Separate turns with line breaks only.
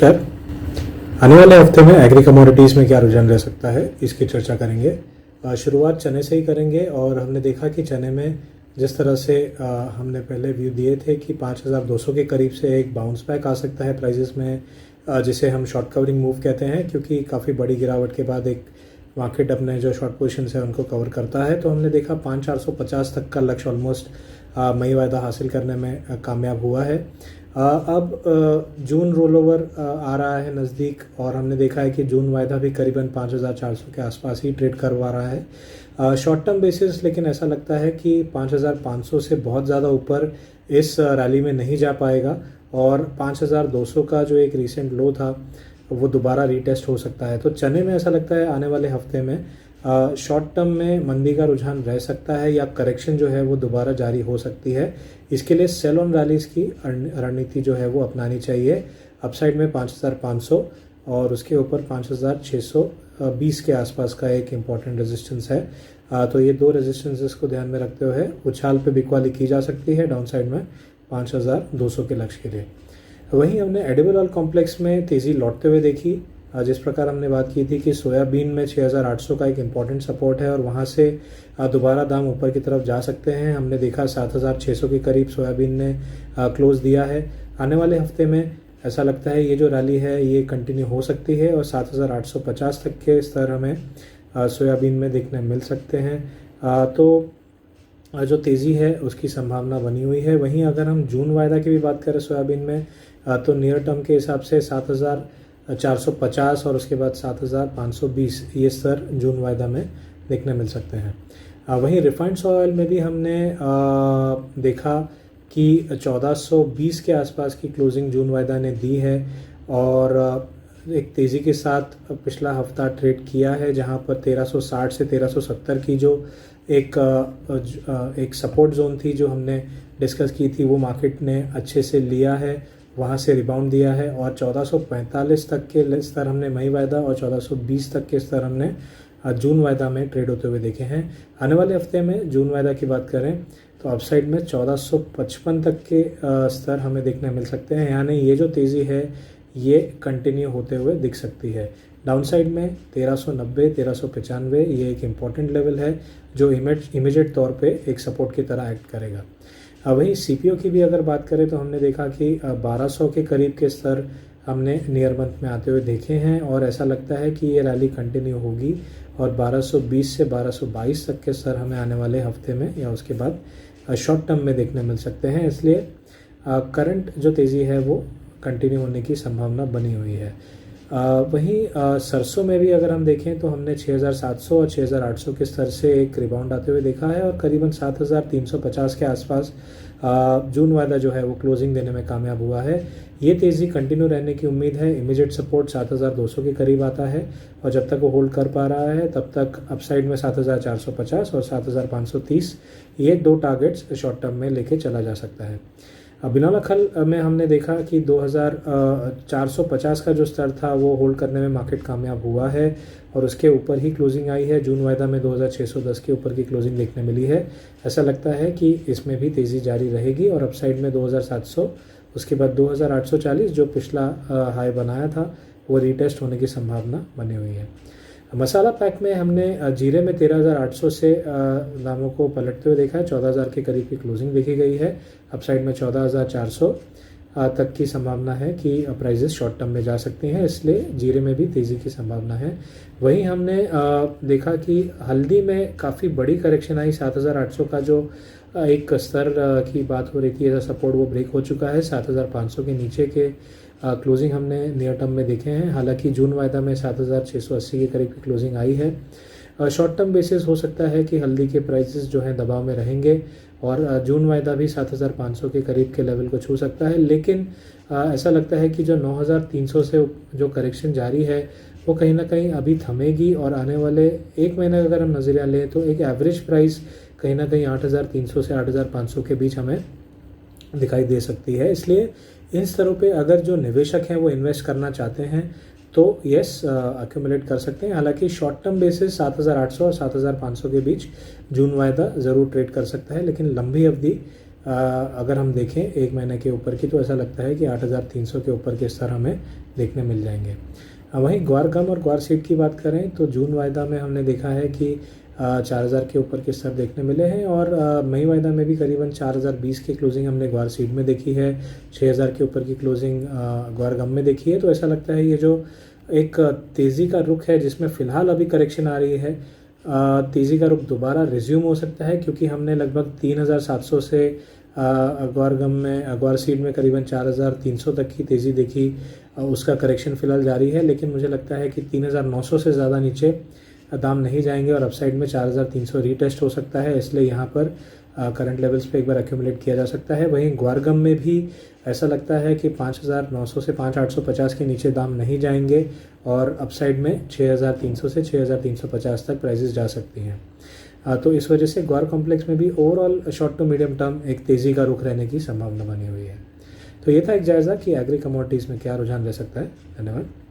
नमस्कार। आने वाले हफ्ते में एग्री कमोडिटीज़ में क्या रुझान रह सकता है, इसकी चर्चा करेंगे। शुरुआत चने से ही करेंगे और हमने देखा कि चने में जिस तरह से हमने पहले व्यू दिए थे कि 5200 के करीब से एक बाउंस बैक आ सकता है प्राइजेस में, जिसे हम शॉर्ट कवरिंग मूव कहते हैं, क्योंकि काफ़ी बड़ी गिरावट के बाद एक मार्केट अपने जो शॉर्ट पोजीशन है उनको कवर करता है। तो हमने देखा 5450 तक का लक्ष्य ऑलमोस्ट मई वायदा हासिल करने में कामयाब हुआ है। अब जून रोल ओवर आ रहा है नज़दीक और हमने देखा है कि जून वायदा भी करीबन 5400 के आसपास ही ट्रेड करवा रहा है शॉर्ट टर्म बेसिस। लेकिन ऐसा लगता है कि 5500 से बहुत ज़्यादा ऊपर इस रैली में नहीं जा पाएगा और 5200 का जो एक रीसेंट लो था वो दोबारा रीटेस्ट हो सकता है। तो चने में ऐसा लगता है आने वाले हफ्ते में शॉर्ट टर्म में मंदी का रुझान रह सकता है या करेक्शन जो है वो दोबारा जारी हो सकती है। इसके लिए सेल ऑन रैलीज की रणनीति जो है वो अपनानी चाहिए। अपसाइड में 5500 और उसके ऊपर 5620 के आसपास का एक इम्पॉर्टेंट रेजिस्टेंस है। तो ये दो रेजिस्टेंसेस को ध्यान में रखते हुए उछाल पे बिकवाली की जा सकती है डाउन साइड में 5200 के लक्ष्य के लिए। वहीं हमने एडिबल ऑयल कॉम्प्लेक्स में तेज़ी लौटते हुए देखी। जिस प्रकार हमने बात की थी कि सोयाबीन में 6800 का एक इम्पॉर्टेंट सपोर्ट है और वहाँ से दोबारा दाम ऊपर की तरफ जा सकते हैं। हमने देखा 7600 के करीब सोयाबीन ने क्लोज दिया है। आने वाले हफ्ते में ऐसा लगता है ये जो रैली है ये कंटिन्यू हो सकती है और 7850 तक के स्तर हमें सोयाबीन में देखने मिल सकते हैं। तो जो तेज़ी है उसकी संभावना बनी हुई है। वहीं अगर हम जून वायदा की भी बात करें सोयाबीन में तो नियर टर्म के हिसाब से 7450 और उसके बाद 7520 ये स्तर जून वायदा में देखने मिल सकते हैं। वहीं रिफाइंड ऑयल में भी हमने देखा कि 1420 के आसपास की क्लोजिंग जून वायदा ने दी है और एक तेज़ी के साथ पिछला हफ्ता ट्रेड किया है, जहां पर 1360 से 1370 की जो एक सपोर्ट जोन थी जो हमने डिस्कस की थी वो मार्केट ने अच्छे से लिया है, वहाँ से रिबाउंड दिया है और 1445 तक के स्तर हमने मई वायदा और 1420 तक के स्तर हमने जून वायदा में ट्रेड होते हुए देखे हैं। आने वाले हफ्ते में जून वायदा की बात करें तो अपसाइड में 1455 तक के स्तर हमें देखने मिल सकते हैं, यानी ये जो तेज़ी है ये कंटिन्यू होते हुए दिख सकती है। डाउन साइड में 1390 1395 ये एक इम्पॉर्टेंट लेवल है जो इमीडिएट तौर पे एक सपोर्ट की तरह एक्ट करेगा। वहीं सीपीओ की भी अगर बात करें तो हमने देखा कि 1200 के करीब के स्तर हमने नियर मंथ में आते हुए देखे हैं और ऐसा लगता है कि ये रैली कंटिन्यू होगी और 1220 से 1222 तक के स्तर हमें आने वाले हफ्ते में या उसके बाद शॉर्ट टर्म में देखने मिल सकते हैं। इसलिए करंट जो तेज़ी है वो कंटिन्यू होने की संभावना बनी हुई है। वहीं सरसों में भी अगर हम देखें तो हमने 6700 और 6800 के स्तर से एक रिबाउंड आते हुए देखा है और करीबन 7350 के आसपास जून वायदा जो है वो क्लोजिंग देने में कामयाब हुआ है। ये तेज़ी कंटिन्यू रहने की उम्मीद है। इमीडिएट सपोर्ट 7200 के करीब आता है और जब तक वो होल्ड कर पा रहा है तब तक अपसाइड में 7450 और 7530 ये दो टारगेट्स शॉर्ट टर्म में लेके चला जा सकता है। बिनौला खल में हमने देखा कि 2450 का जो स्तर था वो होल्ड करने में मार्केट कामयाब हुआ है और उसके ऊपर ही क्लोजिंग आई है। जून वायदा में 2610 के ऊपर की क्लोजिंग देखने मिली है। ऐसा लगता है कि इसमें भी तेज़ी जारी रहेगी और अपसाइड में 2700 उसके बाद 2840 जो पिछला हाई बनाया था वो रीटेस्ट होने की संभावना बनी हुई है। मसाला पैक में हमने जीरे में 13800 से दामों को पलटते हुए देखा है। 14000 के करीब की क्लोजिंग देखी गई है। अपसाइड में 14400 तक की संभावना है कि प्राइजेस शॉर्ट टर्म में जा सकती हैं, इसलिए जीरे में भी तेज़ी की संभावना है। वहीं हमने देखा कि हल्दी में काफ़ी बड़ी करेक्शन आई। 7800 का जो एक स्तर की बात हो रही थी एज अ सपोर्ट वो ब्रेक हो चुका है। 7500 के नीचे के क्लोजिंग हमने नियर टर्म में देखे हैं। हालांकि जून वायदा में 7680 के करीब की क्लोजिंग आई है। शॉर्ट टर्म बेसिस हो सकता है कि हल्दी के प्राइसेस जो हैं दबाव में रहेंगे और जून वायदा भी 7500 के करीब के लेवल को छू सकता है। लेकिन ऐसा लगता है कि जो 9300 से जो करेक्शन जारी है वो कहीं ना कहीं अभी थमेगी और आने वाले एक महीने अगर हम नज़रिया लें तो एक एवरेज प्राइस कहीं ना कहीं 8300 से 8500 के बीच हमें दिखाई दे सकती है। इसलिए इन स्तरों पे अगर जो निवेशक हैं वो इन्वेस्ट करना चाहते हैं तो यस अक्यूमुलेट कर सकते हैं। हालांकि शॉर्ट टर्म बेसिस 7800 और 7500 के बीच जून वायदा ज़रूर ट्रेड कर सकता है, लेकिन लंबी अवधि अगर हम देखें 1 महीने के ऊपर की, तो ऐसा लगता है कि 8,300 के ऊपर के स्तर हमें देखने मिल जाएंगे। वहीं ग्वार गम और ग्वार सीड की बात करें तो जून वायदा में हमने देखा है कि 4,000 के ऊपर के स्तर देखने मिले हैं, और मई वायदा में भी करीबन 4,020 की क्लोजिंग हमने ग्वार सीड में देखी है, 6,000 के ऊपर की क्लोजिंग ग्वार गम में देखी है। तो ऐसा लगता है ये जो एक तेज़ी का रुख है जिसमें फ़िलहाल अभी करेक्शन आ रही है, तेज़ी का रुख दोबारा रिज्यूम हो सकता है, क्योंकि हमने लगभग 3,700 से ग्वार गम में ग्वार सीड में करीबन 4,300 तक की तेज़ी देखी। उसका करेक्शन फ़िलहाल जारी है, लेकिन मुझे लगता है कि 3,900 से ज़्यादा नीचे दाम नहीं जाएंगे और अपसाइड में 4,300 रीटेस्ट हो सकता है, इसलिए यहाँ पर करंट लेवल्स पे एक बार एक्यूमुलेट किया जा सकता है। वहीं ग्वार गम में भी ऐसा लगता है कि 5,900 से 5,850 के नीचे दाम नहीं जाएंगे और अपसाइड में 6,300 से 6,350 तक प्राइजेस जा सकती हैं। तो इस वजह से ग्वार कॉम्प्लेक्स में भी overall short to medium term एक तेज़ी का रुख रहने की संभावना बनी हुई है। तो ये था एक जायज़ा कि एग्री कमोडिटीज़ में क्या रुझान रह सकता है। धन्यवाद।